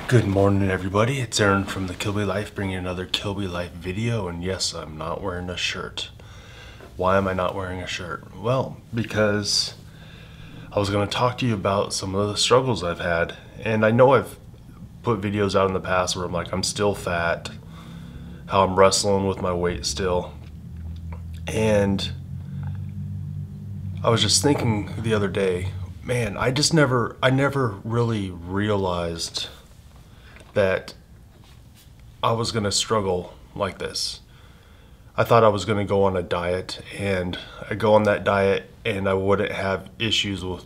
Good morning, everybody. It's Aaron from the Kilby Life, bringing another Kilby Life video. And yes, I'm not wearing a shirt. Why am I not wearing a shirt? Well, because I was going to talk to you about some of the struggles I've had. And I know I've put videos out in the past where I'm like, I'm still fat, how I'm wrestling with my weight still. And I was just thinking the other day, man, I never really realized that I was going to struggle like this. I thought I was going to go on a diet, and I go on that diet and I wouldn't have issues with,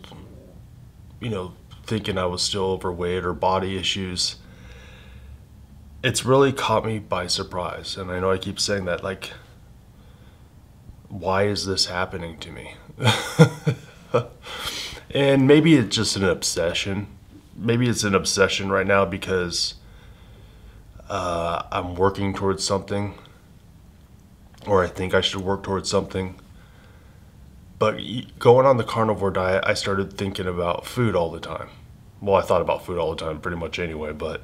thinking I was still overweight or body issues. It's really caught me by surprise. And I know I keep saying that, like, why is this happening to me? And maybe it's just an obsession. Maybe it's an obsession right now because I'm working towards something, or I think I should work towards something. But going on the carnivore diet, I started thinking about food all the time. Well, I thought about food all the time pretty much anyway, but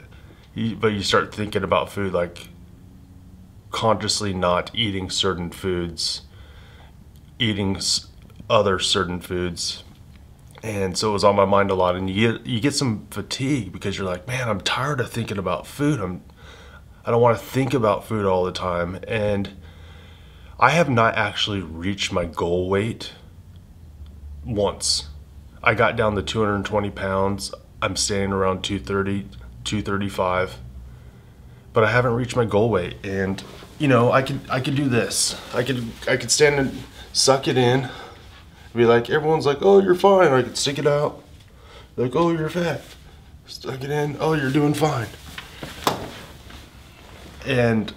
you start thinking about food, like consciously not eating certain foods, eating other certain foods. And so it was on my mind a lot, and you get some fatigue because you're like, man, I'm tired of thinking about food. I don't want to think about food all the time. And I have not actually reached my goal weight once. I got down to 220 pounds. I'm standing around 230, 235, but I haven't reached my goal weight. And I could do this. I could stand and suck it in. Be like, everyone's like, oh, you're fine. I could stick it out. Like, oh, you're fat. Stuck it in. Oh, you're doing fine. And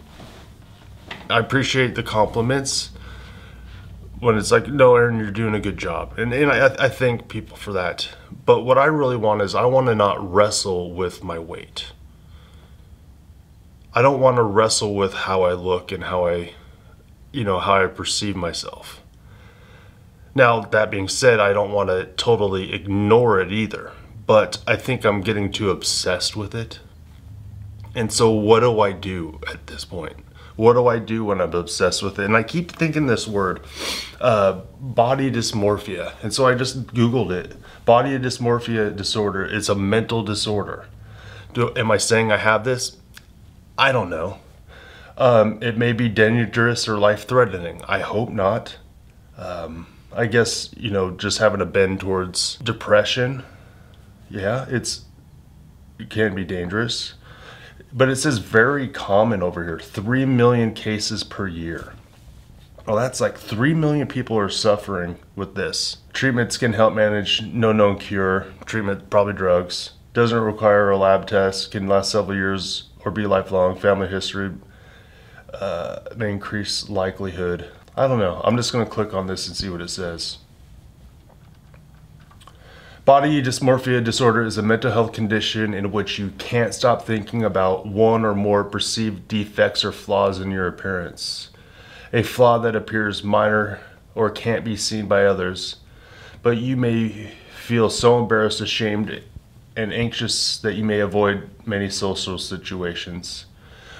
I appreciate the compliments when it's like, no, Aaron, you're doing a good job. And I thank people for that. But what I really want is I want to not wrestle with my weight. I don't want to wrestle with how I look and how I perceive myself. Now, that being said, I don't want to totally ignore it either, but I think I'm getting too obsessed with it. And so what do I do at this point? What do I do when I'm obsessed with it? And I keep thinking this word, body dysmorphia. And so I just Googled it. Body dysmorphia disorder is a mental disorder. Am I saying I have this? I don't know. It may be dangerous or life-threatening. I hope not. I guess, just having a bend towards depression, yeah, it can be dangerous. But it says very common over here, 3 million cases per year. Well, that's like 3 million people are suffering with this. Treatments can help manage, no known cure. Treatment, probably drugs. Doesn't require a lab test, can last several years or be lifelong. Family history may increase likelihood. I don't know. I'm just going to click on this and see what it says. Body dysmorphia disorder is a mental health condition in which you can't stop thinking about one or more perceived defects or flaws in your appearance. A flaw that appears minor or can't be seen by others, but you may feel so embarrassed, ashamed, and anxious that you may avoid many social situations.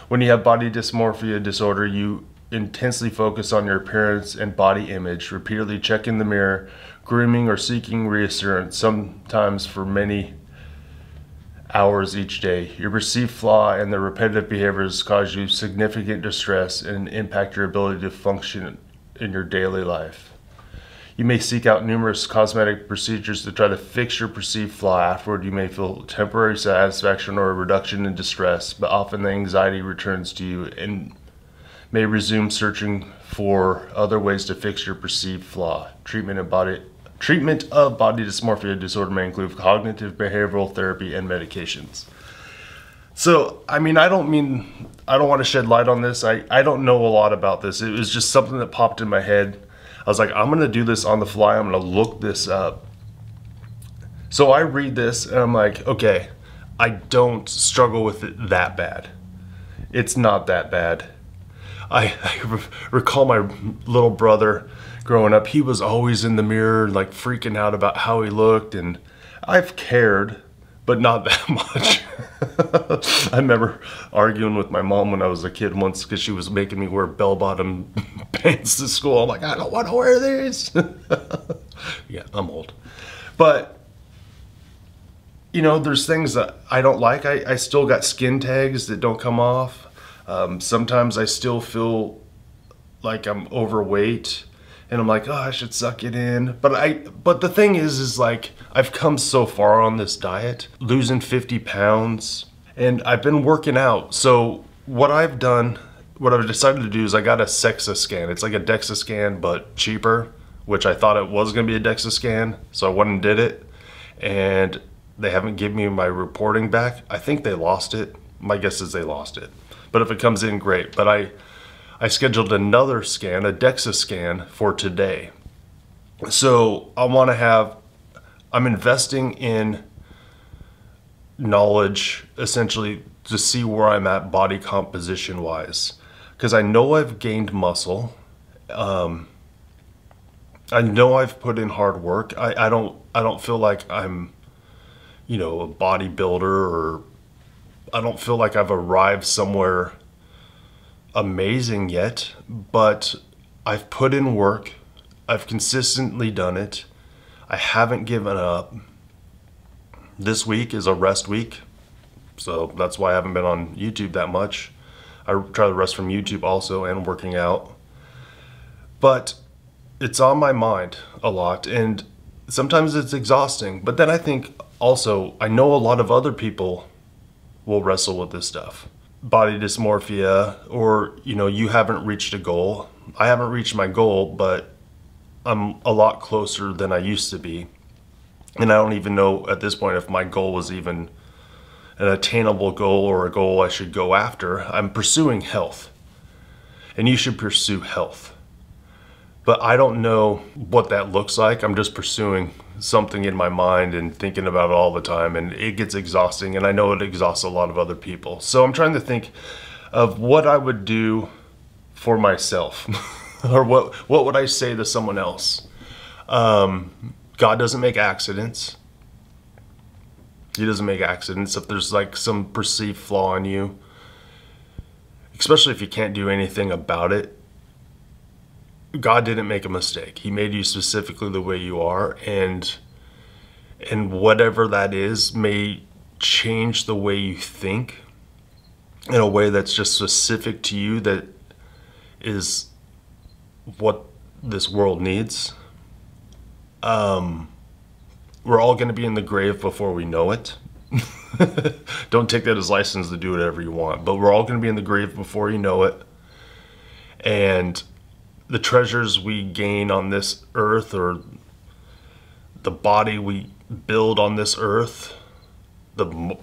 When you have body dysmorphia disorder, you intensely focus on your appearance and body image, repeatedly checking the mirror, grooming, or seeking reassurance, sometimes for many hours each day. Your perceived flaw and the repetitive behaviors cause you significant distress and impact your ability to function in your daily life. You may seek out numerous cosmetic procedures to try to fix your perceived flaw. Afterward, you may feel temporary satisfaction or a reduction in distress, but often the anxiety returns to you and may resume searching for other ways to fix your perceived flaw. Treatment of body dysmorphia disorder may include cognitive behavioral therapy and medications. So, I don't want to shed light on this. I don't know a lot about this. It was just something that popped in my head. I was like, I'm going to do this on the fly. I'm going to look this up. So I read this and I'm like, okay, I don't struggle with it that bad. It's not that bad. I recall my little brother growing up. He was always in the mirror, like freaking out about how he looked, and I've cared, but not that much. I remember arguing with my mom when I was a kid once because she was making me wear bell-bottom pants to school. I'm like, I don't want to wear these. Yeah, I'm old. But, you know, there's things that I don't like. I still got skin tags that don't come off. Sometimes I still feel like I'm overweight. And I'm like, oh, I should suck it in. But the thing is like, I've come so far on this diet, losing 50 pounds, and I've been working out. So what I've decided to do is I got a DEXA scan. It's like a DEXA scan, but cheaper, which I thought it was gonna be a DEXA scan. So I went and did it, and they haven't given me my reporting back. I think they lost it. My guess is they lost it. But if it comes in, great. But I scheduled another scan, a DEXA scan, for today. So I'm investing in knowledge, essentially, to see where I'm at body composition wise. Because I know I've gained muscle. I know I've put in hard work. I don't feel like I'm, you know, a bodybuilder, or I don't feel like I've arrived somewhere amazing yet, but I've put in work. I've consistently done it. I haven't given up. This week is a rest week, so that's why I haven't been on YouTube that much. I try to rest from YouTube also and working out, but it's on my mind a lot, and sometimes it's exhausting. But then I think also, I know a lot of other people will wrestle with this stuff. Body dysmorphia, or, you know, you haven't reached a goal. I haven't reached my goal, but I'm a lot closer than I used to be. And I don't even know at this point if my goal was even an attainable goal or a goal I should go after. I'm pursuing health, and you should pursue health. But I don't know what that looks like. I'm just pursuing something in my mind and thinking about it all the time, and it gets exhausting, and I know it exhausts a lot of other people. So I'm trying to think of what I would do for myself or what would I say to someone else. God doesn't make accidents. He doesn't make accidents. If there's like some perceived flaw in you, especially if you can't do anything about it, God didn't make a mistake. He made you specifically the way you are, and whatever that is may change the way you think in a way that's just specific to you, that is what this world needs. We're all going to be in the grave before we know it. Don't take that as license to do whatever you want, but we're all going to be in the grave before you know it. And the treasures we gain on this earth, or the body we build on this earth, the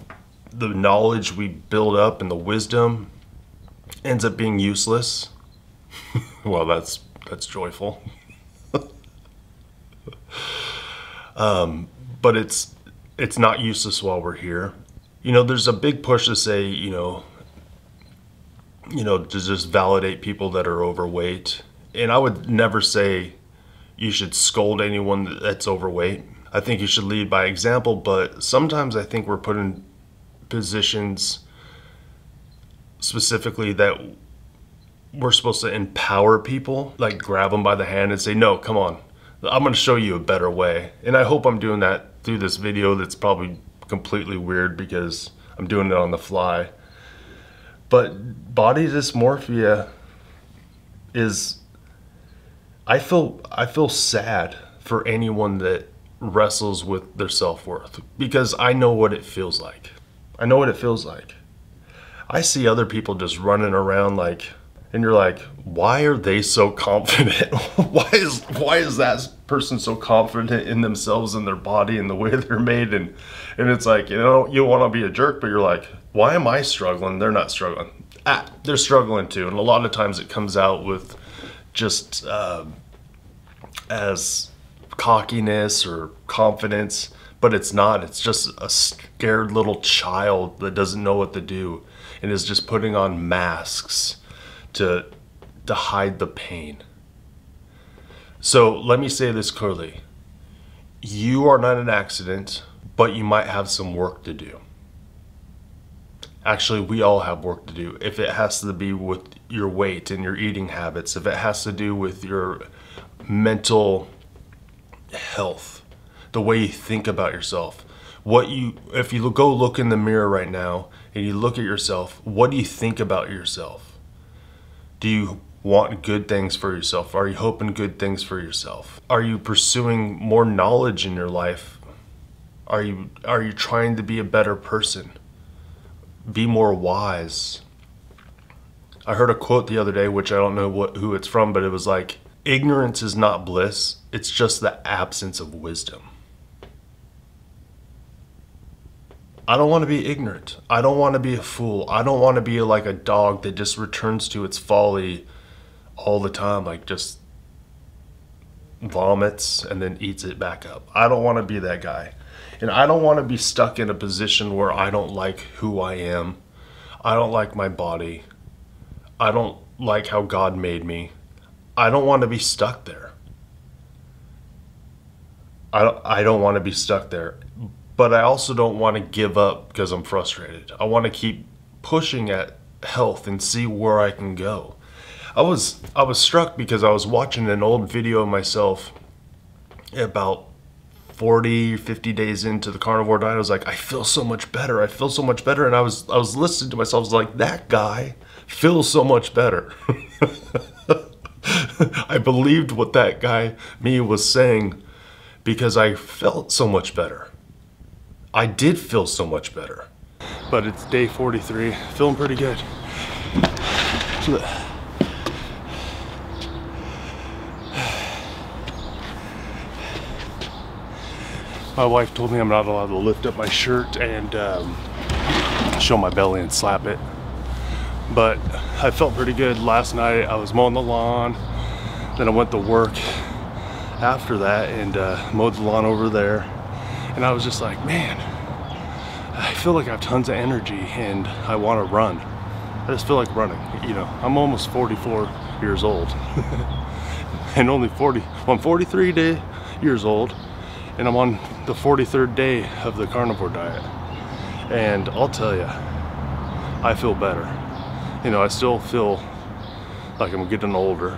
knowledge we build up and the wisdom, ends up being useless. Well, that's joyful. But it's not useless while we're here. You know, there's a big push to say, you know, to just validate people that are overweight. And I would never say you should scold anyone that's overweight. I think you should lead by example, but sometimes I think we're put in positions specifically that we're supposed to empower people, like grab them by the hand and say, no, come on, I'm going to show you a better way. And I hope I'm doing that through this video that's probably completely weird because I'm doing it on the fly. But body dysmorphia is, I feel sad for anyone that wrestles with their self-worth, because I know what it feels like. I know what it feels like. I see other people just running around like, and you're like, why are they so confident? why is that person so confident in themselves and their body and the way they're made? And it's like, you know, you want to be a jerk, but you're like, why am I struggling? They're not struggling. They're struggling too. And a lot of times it comes out with just as cockiness or confidence, but it's not. It's just a scared little child that doesn't know what to do and is just putting on masks to hide the pain. So let me say this clearly. You are not an accident. but you might have some work to do. Actually, we all have work to do. If it has to be with your weight and your eating habits, if it has to do with your mental health, the way you think about yourself, if you go look in the mirror right now and you look at yourself, what do you think about yourself? Do you want good things for yourself? Are you hoping good things for yourself? Are you pursuing more knowledge in your life? Are you trying to be a better person? Be more wise. I heard a quote the other day, which I don't know who it's from, but it was like, ignorance is not bliss, it's just the absence of wisdom. I don't want to be ignorant. I don't want to be a fool. I don't want to be like a dog that just returns to its folly all the time, like just vomits and then eats it back up. I don't want to be that guy. And I don't want to be stuck in a position where I don't like who I am. I don't like my body. I don't like how God made me. I don't want to be stuck there. I don't want to be stuck there. But I also don't want to give up because I'm frustrated. I want to keep pushing at health and see where I can go. I was struck because I was watching an old video of myself about 40, 50 days into the carnivore diet. I was like, I feel so much better. I feel so much better. And I was listening to myself. I was like, that guy feels so much better. I believed what that guy, me, was saying because I felt so much better. I did feel so much better. But it's day 43, feeling pretty good. My wife told me I'm not allowed to lift up my shirt and show my belly and slap it. But I felt pretty good last night. I was mowing the lawn, then I went to work after that and mowed the lawn over there. And I was just like, man, I feel like I have tons of energy and I want to run. I just feel like running. You know, I'm almost 44 years old and only 40. Well, I'm 43 years old and I'm on the 43rd day of the carnivore diet. And I'll tell you, I feel better. You know, I still feel like I'm getting older.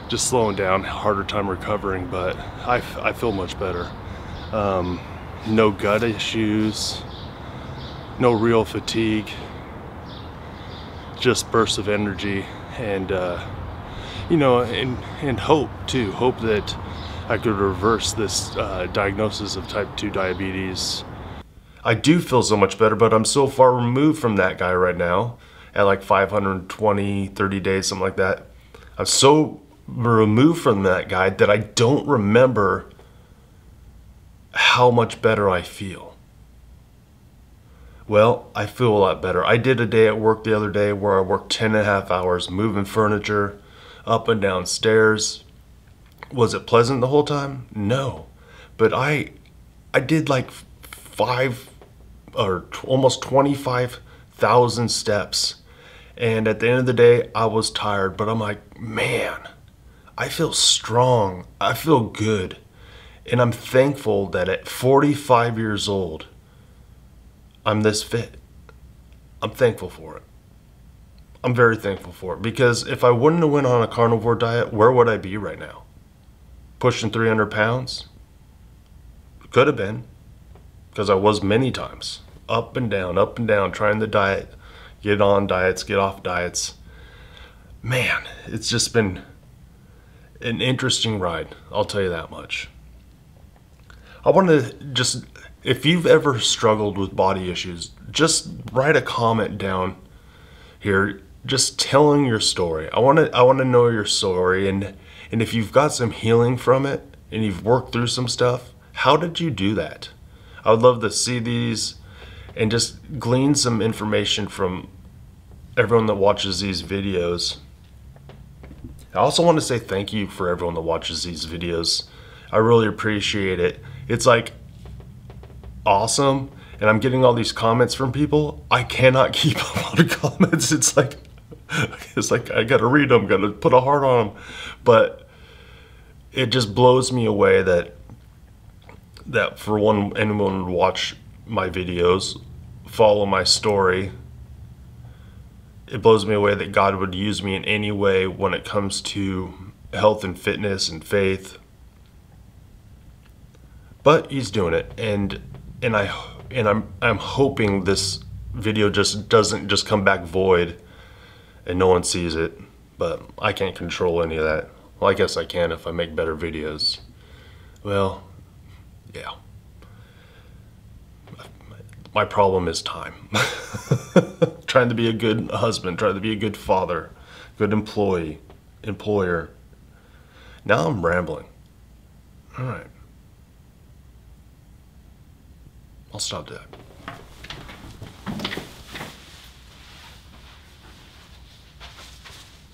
Just slowing down, harder time recovering, but I feel much better. No gut issues, no real fatigue, just bursts of energy and, you know, and hope too. Hope that I could reverse this diagnosis of type 2 diabetes. I do feel so much better, but I'm so far removed from that guy right now at like 520, 30 days, something like that. I'm so removed from that guy that I don't remember how much better I feel. Well, I feel a lot better. I did a day at work the other day where I worked 10.5 hours moving furniture up and down stairs. Was it pleasant the whole time? No. But I did like almost 25,000 steps. And at the end of the day, I was tired, but I'm like, man, I feel strong. I feel good. And I'm thankful that at 45 years old, I'm this fit. I'm thankful for it. I'm very thankful for it because if I wouldn't have went on a carnivore diet, where would I be right now? Pushing 300 pounds? Could have been, because I was many times. Up and down, trying the diet, get on diets, get off diets. Man, it's just been an interesting ride, I'll tell you that much. I want to just, if you've ever struggled with body issues, just write a comment down here, just telling your story. I want to know your story, and if you've got some healing from it, and you've worked through some stuff, how did you do that? I would love to see these and just glean some information from everyone that watches these videos. I also want to say thank you for everyone that watches these videos. I really appreciate it. It's like awesome, and I'm getting all these comments from people. I cannot keep up on the comments. It's like I gotta read them, gotta put a heart on them. But it just blows me away that that for one, anyone would watch my videos, follow my story. It blows me away that God would use me in any way when it comes to health and fitness and faith. But He's doing it, and I'm hoping this video just doesn't just come back void and no one sees it. But I can't control any of that. Well, I guess I can if I make better videos. Well, yeah. My problem is time. Trying to be a good husband, trying to be a good father, good employer. Now I'm rambling. All right. I'll stop that.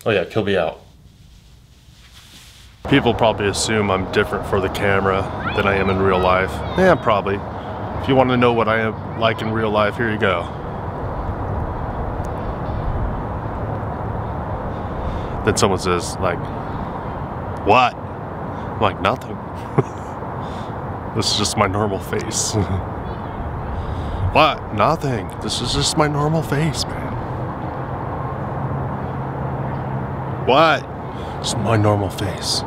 Oh yeah, Kilby out. People probably assume I'm different for the camera than I am in real life. Yeah, probably. If you want to know what I am like in real life, here you go. Then someone says, like, what? I'm like, nothing. This is just my normal face. What? Nothing. This is just my normal face, man. What? Just my normal face.